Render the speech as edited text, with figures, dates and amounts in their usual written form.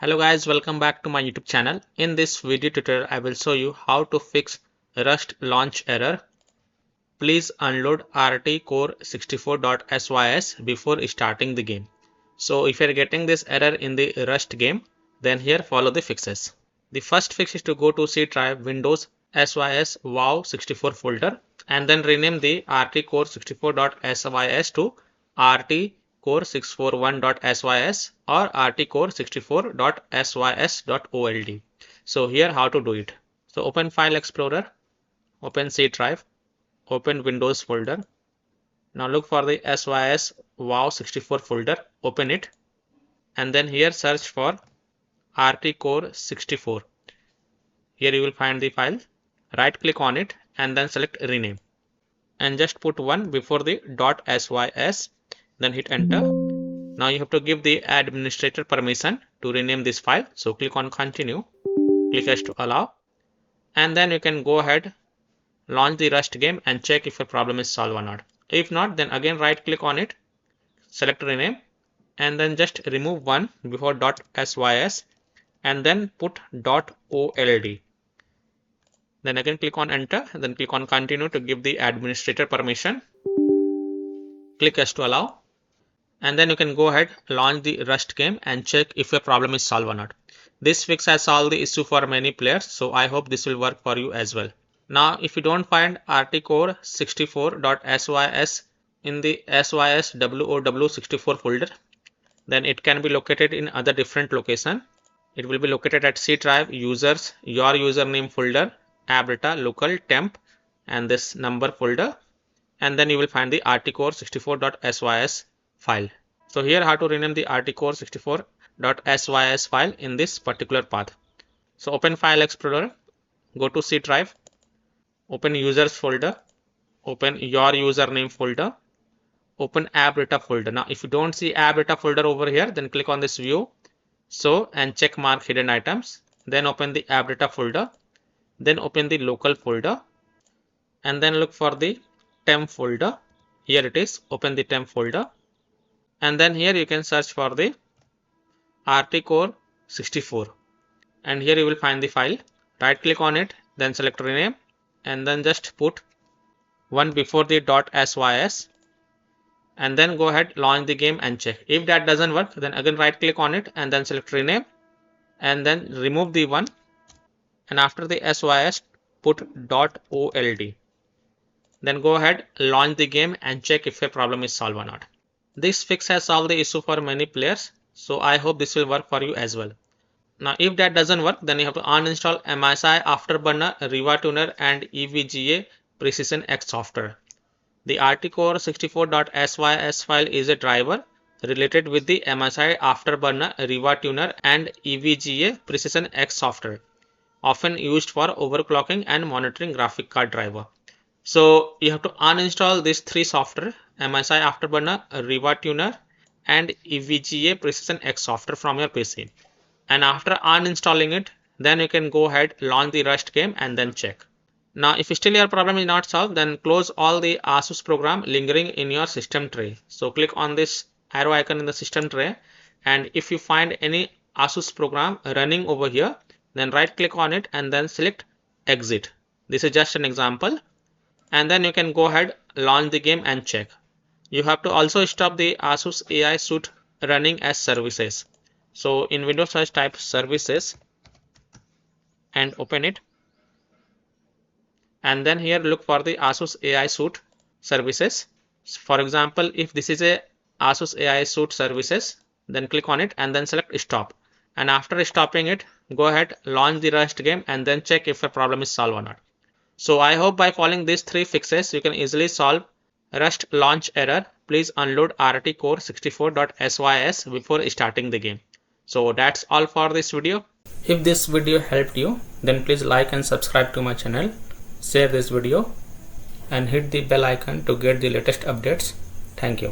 Hello guys, welcome back to my YouTube channel. In this video tutorial, I will show you how to fix Rust launch error. Please unload RTCore64.sys before starting the game. So if you are getting this error in the Rust game, then here follow the fixes. The first fix is to go to C drive Windows SYS wow64 folder and then rename the RTCore64.sys to RTCore641.sys or RTCore64.sys.old. So here how to do it. So open File Explorer, open C drive, open Windows folder. Now look for the SYS wow64 folder, open it, and then here search for RTCore64. Here you will find the file. Right click on it and then select rename and just put 1 before the .sys, then hit enter. Now you have to give the administrator permission to rename this file. So click on continue, click as to allow, and then you can go ahead, launch the Rust game and check if your problem is solved or not. If not, then again right click on it, select rename, and then just remove 1 before .sys and then put .old. Then again click on enter, then click on continue to give the administrator permission. Click as to allow, and then you can go ahead, launch the Rust game and check if your problem is solved or not. This fix has solved the issue for many players, so I hope this will work for you as well. Now if you don't find RTCore64.sys in the SYS WOW64 folder, then it can be located in other different location. It will be located at C drive users, your username folder, AppDara, local, temp, and this number folder, and then you will find the RTCore64.sys file. So here how to rename the RTCore64.sys file in this particular path. So open File Explorer, go to C drive, open users folder, open your username folder, open AppDara folder. Now if you don't see AppDara folder over here, then click on this view, so and check mark hidden items, then open the AppDara folder, then open the local folder and then look for the temp folder. Here it is, open the temp folder, and then here you can search for the RTCore64 and here you will find the file. Right click on it, then select rename and then just put 1 before the .sys and then go ahead, launch the game and check. If that doesn't work, then again right click on it and then select rename and then remove the 1, and after the SYS put .old. Then go ahead, launch the game and check if your problem is solved or not. This fix has solved the issue for many players, so I hope this will work for you as well. Now if that doesn't work, then you have to uninstall MSI Afterburner, RivaTuner and EVGA Precision X software. The RTCore64.sys file is a driver related with the MSI Afterburner, RivaTuner and EVGA Precision X software, often used for overclocking and monitoring graphic card driver. So you have to uninstall these 3 software, MSI Afterburner, RivaTuner and EVGA Precision X software from your PC. And after uninstalling it, then you can go ahead, launch the Rust game and then check. Now if still your problem is not solved, then close all the ASUS program lingering in your system tray. So click on this arrow icon in the system tray, and if you find any ASUS program running over here, then right click on it and then select exit. This is just an example, and then you can go ahead, launch the game and check. You have to also stop the ASUS AI suite running as services. So in Windows search type services and open it, and then here look for the ASUS AI suite services. For example, if this is a ASUS AI suite services, then click on it and then select stop, and after stopping it, go ahead, launch the Rust game and then check if your problem is solved or not. So I hope by following these 3 fixes, you can easily solve Rust launch error. Please unload RTCore64.sys before starting the game. So that's all for this video. If this video helped you, then please like and subscribe to my channel, share this video and hit the bell icon to get the latest updates. Thank you.